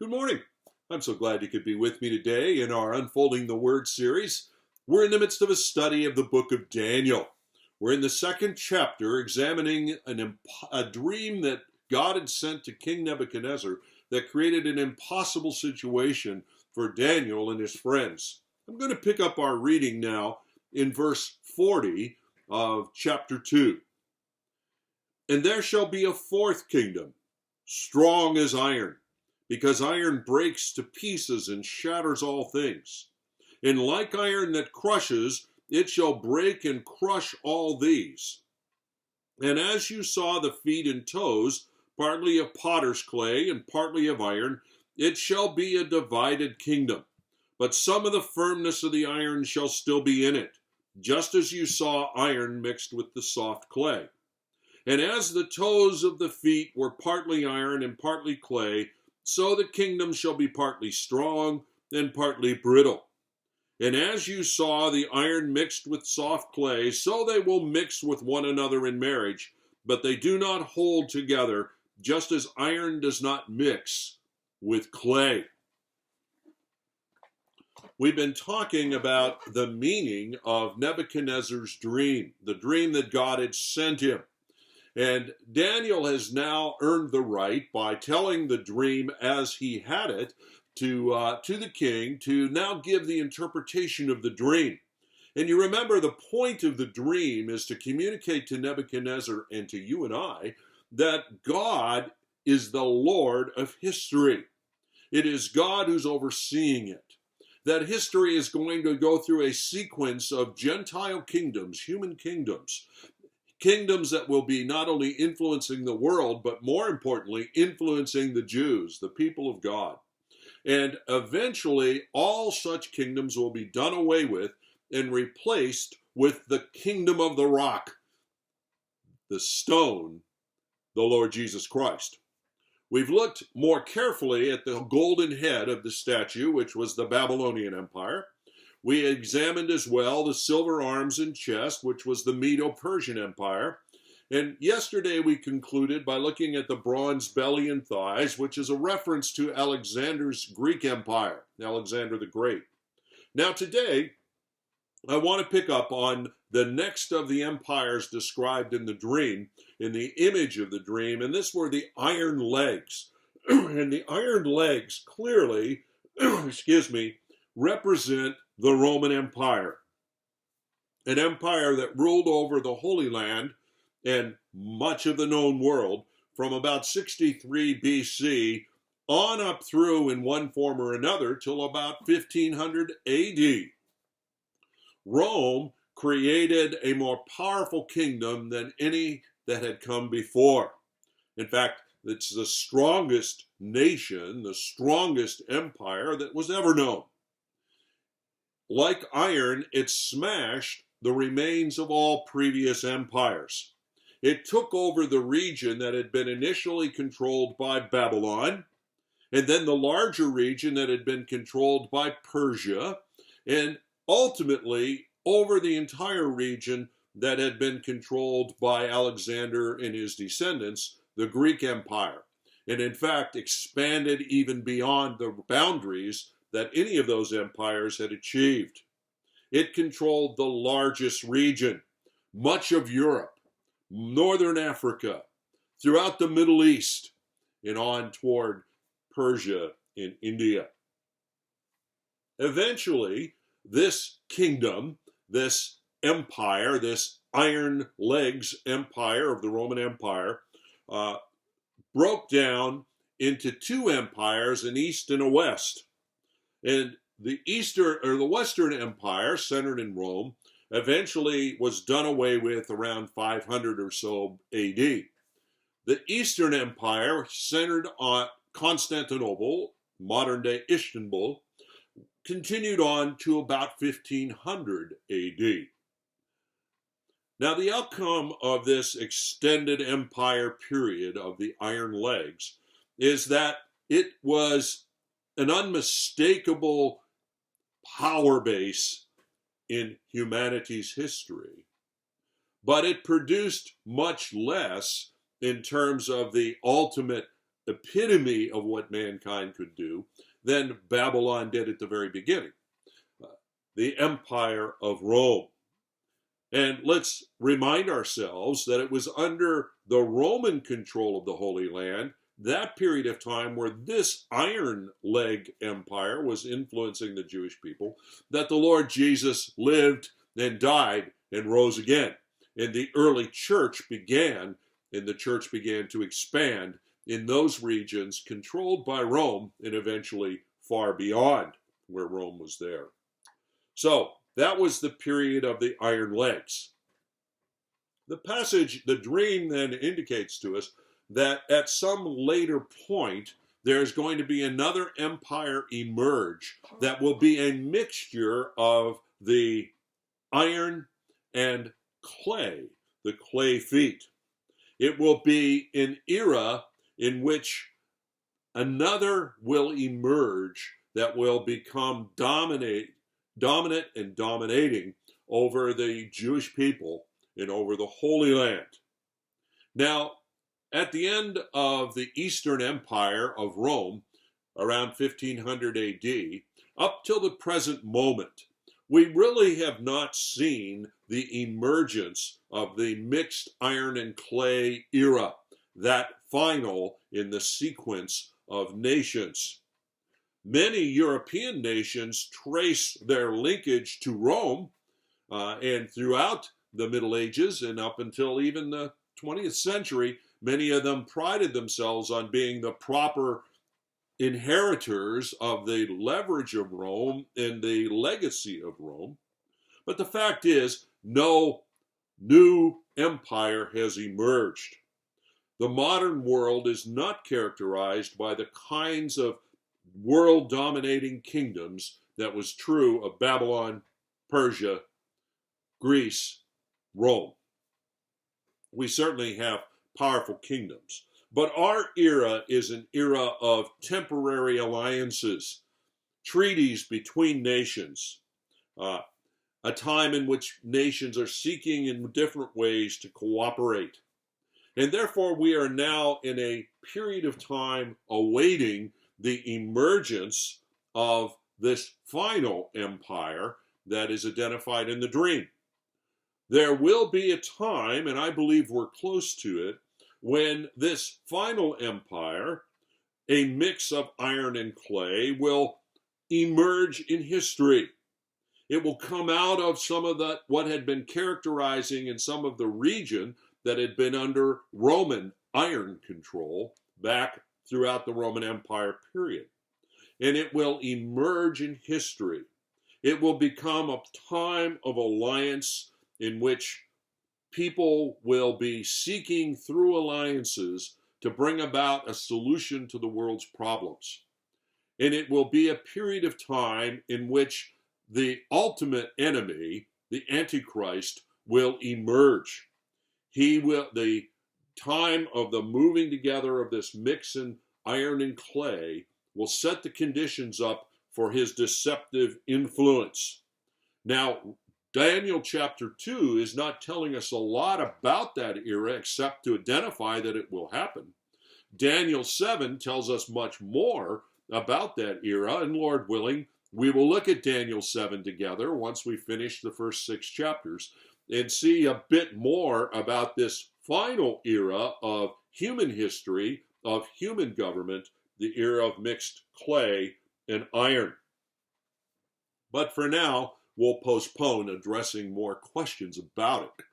Good morning. I'm so glad you could be with me today in our Unfolding the Word series. We're in the midst of a study of the book of Daniel. We're in the second chapter examining a dream that God had sent to King Nebuchadnezzar that created an impossible situation for Daniel and his friends. I'm going to pick up our reading now in verse 40 of chapter 2. And there shall be a fourth kingdom, strong as iron, because iron breaks to pieces and shatters all things. And like iron that crushes, it shall break and crush all these. And as you saw the feet and toes, partly of potter's clay and partly of iron, it shall be a divided kingdom. But some of the firmness of the iron shall still be in it, just as you saw iron mixed with the soft clay. And as the toes of the feet were partly iron and partly clay, so the kingdom shall be partly strong and partly brittle. And as you saw the iron mixed with soft clay, so they will mix with one another in marriage, but they do not hold together, just as iron does not mix with clay. We've been talking about the meaning of Nebuchadnezzar's dream, the dream that God had sent him. And Daniel has now earned the right by telling the dream as he had it to the king to now give the interpretation of the dream. And you remember the point of the dream is to communicate to Nebuchadnezzar and to you and I that God is the Lord of history. It is God who's overseeing it. That history is going to go through a sequence of Gentile kingdoms, human kingdoms, kingdoms that will be not only influencing the world, but more importantly, influencing the Jews, the people of God. And eventually, all such kingdoms will be done away with and replaced with the kingdom of the rock, the stone, the Lord Jesus Christ. We've looked more carefully at the golden head of the statue, which was the Babylonian Empire. We examined as well the silver arms and chest, which was the Medo-Persian Empire. And yesterday we concluded by looking at the bronze belly and thighs, which is a reference to Alexander's Greek Empire, Alexander the Great. Now today, I want to pick up on the next of the empires described in the dream, in the image of the dream, and this were the iron legs. And the iron legs clearly, represent the Roman Empire, an empire that ruled over the Holy Land and much of the known world from about 63 BC on up through in one form or another till about 1500 AD. Rome created a more powerful kingdom than any that had come before. In fact, it's the strongest nation, the strongest empire that was ever known. Like iron, it smashed the remains of all previous empires. It took over the region that had been initially controlled by Babylon, and then the larger region that had been controlled by Persia, and ultimately over the entire region that had been controlled by Alexander and his descendants, the Greek Empire, and in fact expanded even beyond the boundaries that any of those empires had achieved. It controlled the largest region, much of Europe, northern Africa, throughout the Middle East, and on toward Persia and India. Eventually, this kingdom, this empire, this iron legs empire of the Roman Empire, broke down into two empires, an east and a west. And the Western Empire, centered in Rome, eventually was done away with around 500 or so AD. The Eastern Empire, centered on Constantinople, modern-day Istanbul, continued on to about 1500 AD. Now, the outcome of this extended empire period of the iron legs is that it was an unmistakable power base in humanity's history, but it produced much less in terms of the ultimate epitome of what mankind could do than Babylon did at the very beginning, the Empire of Rome. And let's remind ourselves that it was under the Roman control of the Holy Land, that period of time where this iron leg empire was influencing the Jewish people, that the Lord Jesus lived and died and rose again. And the early church began, and the church began to expand in those regions controlled by Rome and eventually far beyond where Rome was there. So that was the period of the iron legs. The passage, the dream, then indicates to us that at some later point, there's going to be another empire emerge that will be a mixture of the iron and clay, the clay feet. It will be an era in which another will emerge that will become dominant and dominating over the Jewish people and over the Holy Land. Now, at the end of the Eastern Empire of Rome, around 1500 AD, up till the present moment, we really have not seen the emergence of the mixed iron and clay era, that final in the sequence of nations. Many European nations trace their linkage to Rome, and throughout the Middle Ages and up until even the 20th century, many of them prided themselves on being the proper inheritors of the leverage of Rome and the legacy of Rome. But the fact is, no new empire has emerged. The modern world is not characterized by the kinds of world-dominating kingdoms that was true of Babylon, Persia, Greece, Rome. We certainly have powerful kingdoms, but our era is an era of temporary alliances, treaties between nations, a time in which nations are seeking in different ways to cooperate. And therefore, we are now in a period of time awaiting the emergence of this final empire that is identified in the dream. There will be a time, and I believe we're close to it, when this final empire, a mix of iron and clay, will emerge in history. It will come out of some of what had been characterizing in some of the region that had been under Roman iron control back throughout the Roman Empire period. And it will emerge in history. It will become a time of alliance in which people will be seeking through alliances to bring about a solution to the world's problems. And it will be a period of time in which the ultimate enemy, the Antichrist, will emerge. The time of the moving together of this mix in iron and clay will set the conditions up for his deceptive influence. Now, Daniel chapter 2 is not telling us a lot about that era except to identify that it will happen. Daniel 7 tells us much more about that era, and Lord willing, we will look at Daniel 7 together once we finish the first 6 chapters and see a bit more about this final era of human history, of human government, the era of mixed clay and iron. But for now, we'll postpone addressing more questions about it.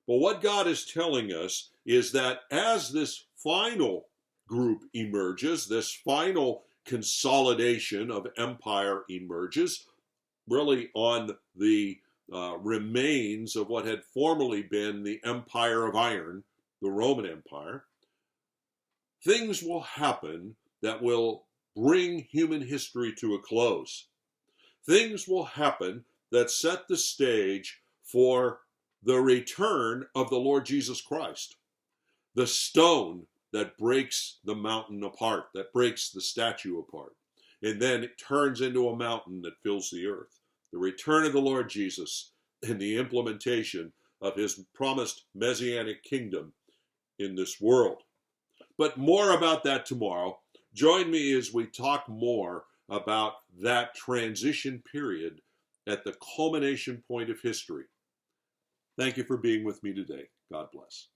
But what God is telling us is that as this final group emerges, this final consolidation of empire emerges, really on the remains of what had formerly been the Empire of Iron, the Roman Empire, things will happen that will bring human history to a close. Things will happen that set the stage for the return of the Lord Jesus Christ, the stone that breaks the mountain apart, that breaks the statue apart, and then it turns into a mountain that fills the earth. The return of the Lord Jesus and the implementation of his promised messianic kingdom in this world. But more about that tomorrow. Join me as we talk more about that transition period at the culmination point of history. Thank you for being with me today. God bless.